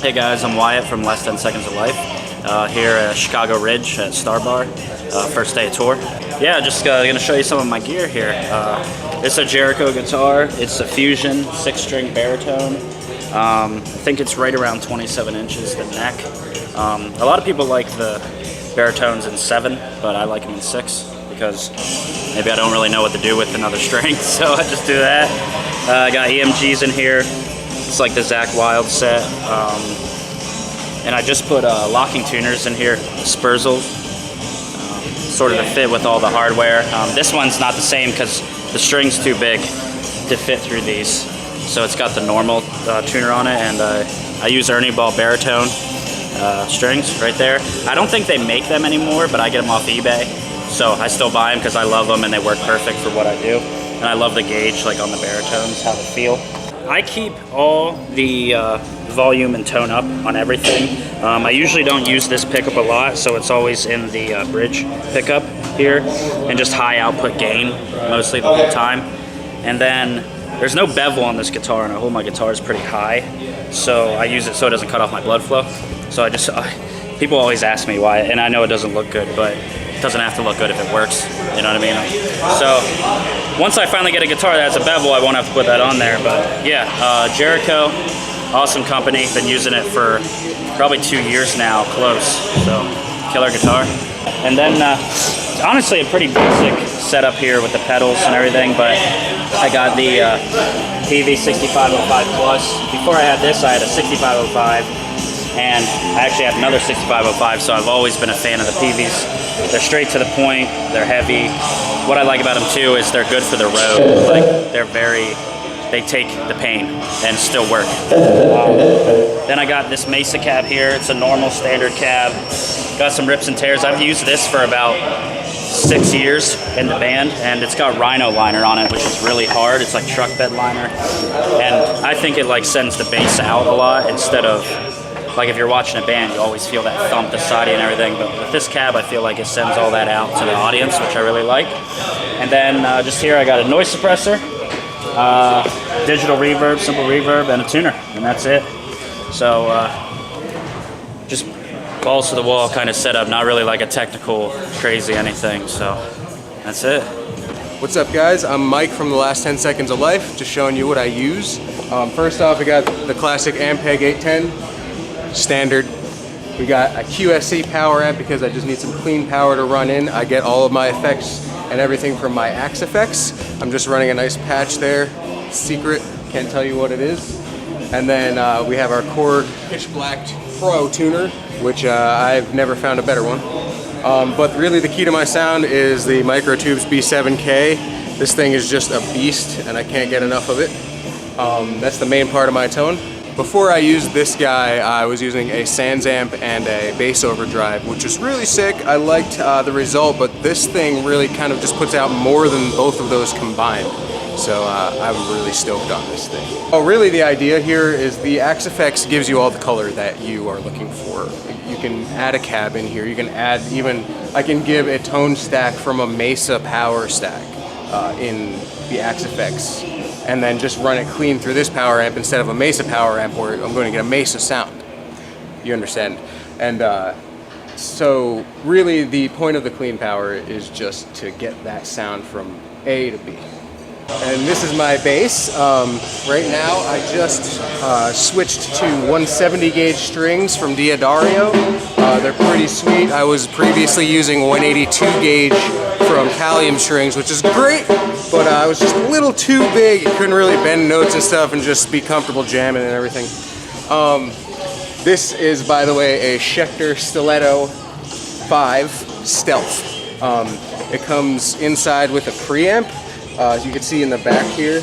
Hey guys, I'm Wyatt from Last 10 Seconds of Life, here at Chicago Ridge at Star Bar, first day of tour. Yeah, just gonna show you some of my gear here. It's a Jericho guitar. It's a Fusion 6-string baritone. I think it's right around 27 inches, the neck. A lot of people like the baritones in 7, but I like them in 6 because maybe I don't really know what to do with another string, so I just do that. I got EMGs in here. It's like the Zach Wild set. And I just put locking tuners in here, Spurzels, sort of to fit with all the hardware. This one's not the same because the string's too big to fit through these. So it's got the normal tuner on it, and I use Ernie Ball baritone strings right there. I don't think they make them anymore, but I get them off eBay. So I still buy them because I love them and they work perfect for what I do. And I love the gauge, like on the baritones, how they feel. I keep all the volume and tone up on everything. I usually don't use this pickup a lot, so it's always in the bridge pickup here, and just high output gain mostly the whole time. And then there's no bevel on this guitar, and I hold my guitars pretty high, so I use it so it doesn't cut off my blood flow. So people always ask me why, and I know it doesn't look good, but it doesn't have to look good if it works, you know what I mean? So once I finally get a guitar that has a bevel, I won't have to put that on there. But yeah, Jericho, awesome company. Been using it for probably 2 years now, close. So killer guitar. And then honestly a pretty basic setup here with the pedals and everything, but I got the PV 6505 Plus. Before I had this, I had a 6505, and I actually have another 6505, so I've always been a fan of the PVs. They're straight to the point, they're heavy. What I like about them too is they're good for the road. Like they take the pain and still work. Then I got this Mesa Cab here. It's a normal standard cab. Got some rips and tears. I've used this for about 6 years in the band, and it's got rhino liner on it, which is really hard. It's like truck bed liner, and I think it like sends the bass out a lot instead of, like if you're watching a band, you always feel that thump, the siding and everything, but with this cab, I feel like it sends all that out to the audience, which I really like. And then just here, I got a noise suppressor, digital reverb, simple reverb, and a tuner, and that's it. So just balls to the wall kind of setup, not really like a technical, crazy anything, so that's it. What's up guys, I'm Mike from the Last 10 Seconds of Life, just showing you what I use. First off, we got the classic Ampeg 810. Standard. We got a QSC power amp because I just need some clean power to run in. I get all of my effects and everything from my Axe Effects. I'm just running a nice patch there. Secret, can't tell you what it is. And then we have our Korg Pitch Black Pro tuner, which I've never found a better one. But really the key to my sound is the Microtubes B7K. This thing is just a beast and I can't get enough of it. That's the main part of my tone. Before I used this guy, I was using a Sans amp and a bass overdrive, which was really sick. I liked the result, but this thing really kind of just puts out more than both of those combined. So I'm really stoked on this thing. Oh, really the idea here is the Axe Effects gives you all the color that you are looking for. You can add a cab in here. You can add even, I can give a tone stack from a Mesa power stack in the Axe Effects, and then just run it clean through this power amp instead of a Mesa power amp where I'm going to get a Mesa sound. You understand? And so really the point of the clean power is just to get that sound from A to B. And this is my bass. Right now I just switched to 170 gauge strings from Diodario. They're pretty sweet. I was previously using 182 gauge from Callium strings, which is great, but I was just a little too big. It couldn't really bend notes and stuff and just be comfortable jamming and everything. This is, by the way, a Schecter Stiletto 5 Stealth. It comes inside with a preamp. As you can see in the back here,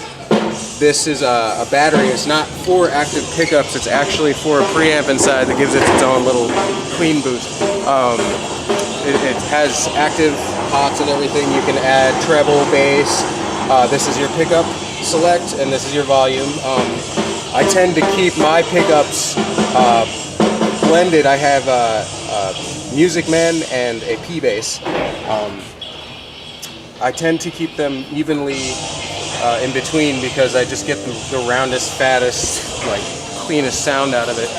this is a battery. It's not for active pickups, it's actually for a preamp inside that gives it its own little clean boost. It has active pots and everything. You can add treble, bass. This is your pickup select, and this is your volume. I tend to keep my pickups blended. I have a Music Man and a P-Bass. I tend to keep them evenly in between because I just get the roundest, fattest, like cleanest sound out of it.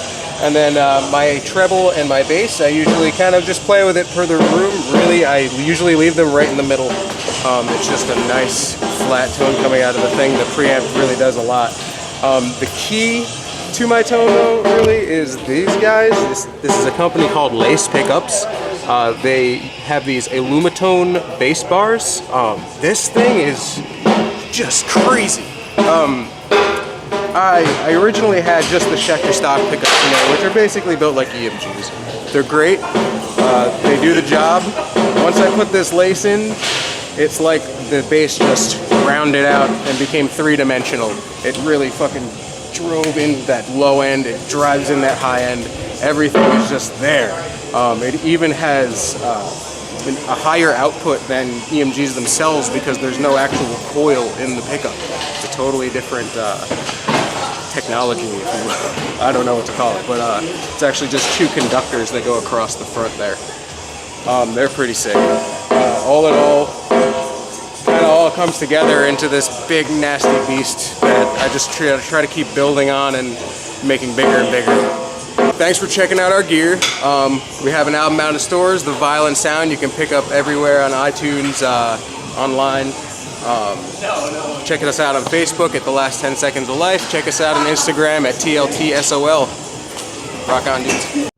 And then my treble and my bass, I usually kind of just play with it per the room. Really, I usually leave them right in the middle. It's just a nice flat tone coming out of the thing. The preamp really does a lot. The key to my tone though, really, is these guys. This is a company called Lace Pickups. They have these Alumitone bass bars. This thing is just crazy. I originally had just the Schecter stock pickups, which are basically built like EMGs. They're great. They do the job. Once I put this lace in, it's like the bass just rounded out and became three-dimensional. It really fucking drove in that low end. It drives in that high end. Everything is just there. It even has a higher output than EMGs themselves because there's no actual coil in the pickup. It's a totally different technology, if you will. I don't know what to call it, but it's actually just two conductors that go across the front there. They're pretty sick. All in all, kind of all comes together into this big nasty beast that I just try to keep building on and making bigger and bigger. Thanks for checking out our gear. We have an album out in stores, The Violent Sound. You can pick up everywhere on iTunes, online. Check us out on Facebook at The Last 10 Seconds of Life. Check us out on Instagram at TLTSOL. Rock on, dudes.